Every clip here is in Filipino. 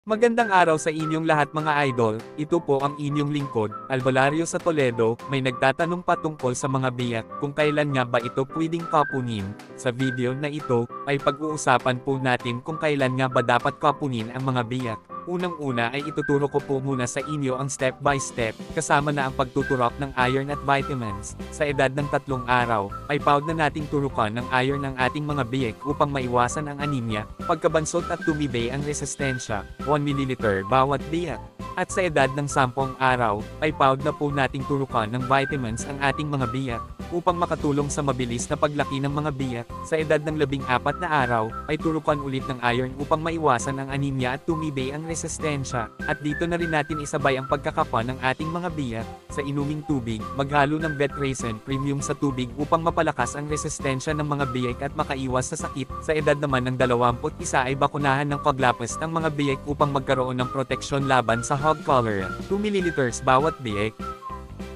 Magandang araw sa inyong lahat mga idol, ito po ang inyong lingkod, Alvalario sa Toledo, may nagtatanong patungkol sa mga biyak kung kailan nga ba ito pwedeng kapunin. Sa video na ito, ay pag-uusapan po natin kung kailan nga ba dapat kapunin ang mga biyak. Unang-una ay ituturo ko po muna sa inyo ang step by step, kasama na ang pagtuturok ng iron at vitamins. Sa edad ng 3 araw, ay paud na nating turukan ng iron ang ating mga biyak upang maiwasan ang anemia, pagkabansot at tumibay ang resistensya, 1 ml bawat biyak. At sa edad ng 10 araw, ay paud na po nating turukan ng vitamins ang ating mga biyak, upang makatulong sa mabilis na paglaki ng mga biyak. Sa edad ng 14 na araw, ay turukan ulit ng iron upang maiwasan ang anemia at tumibay ang resistensya. At dito na rin natin isabay ang pagkakapa ng ating mga biyak. Sa inuming tubig, maghalo ng Bet Raisin Premium sa tubig upang mapalakas ang resistensya ng mga biyak at makaiwas sa sakit. Sa edad naman ng 21 ay bakunahan ng paglapas ng mga biyak upang magkaroon ng proteksyon laban sa hog cholera, 2 ml bawat biyak.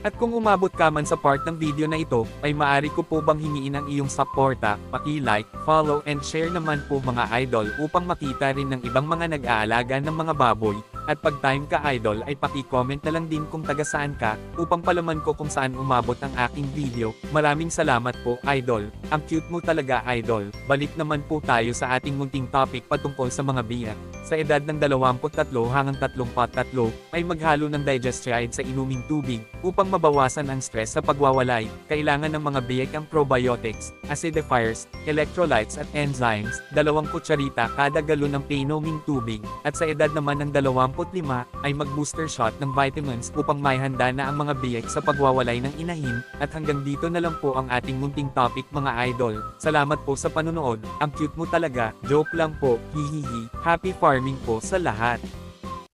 At kung umabot ka man sa part ng video na ito, ay maaari ko po bang hingiin ang iyong suporta, paki-like, follow and share naman po mga idol upang makita rin ng ibang mga nag-aalaga ng mga baboy. At pag time ka idol ay paki-comment na lang din kung taga saan ka, upang palaman ko kung saan umabot ang aking video. Maraming salamat po idol, ang cute mo talaga idol. Balik naman po tayo sa ating munting topic patungkol sa mga biyak. Sa edad ng 23 hanggang 33, ay maghalo ng digestiride sa inuming tubig, upang mabawasan ang stress sa pagwawalay. Kailangan ng mga biyak ang probiotics, acidifiers, electrolytes at enzymes, 2 kutsarita kada galon ng painoming tubig. At sa edad naman ng 25, ay mag-booster shot ng vitamins upang maihanda na ang mga biyak sa pagwawalay ng inahin. At hanggang dito na lang po ang ating munting topic mga idol. Salamat po sa panonood, ang cute mo talaga, joke lang po, hihihi, happy farming po sa lahat.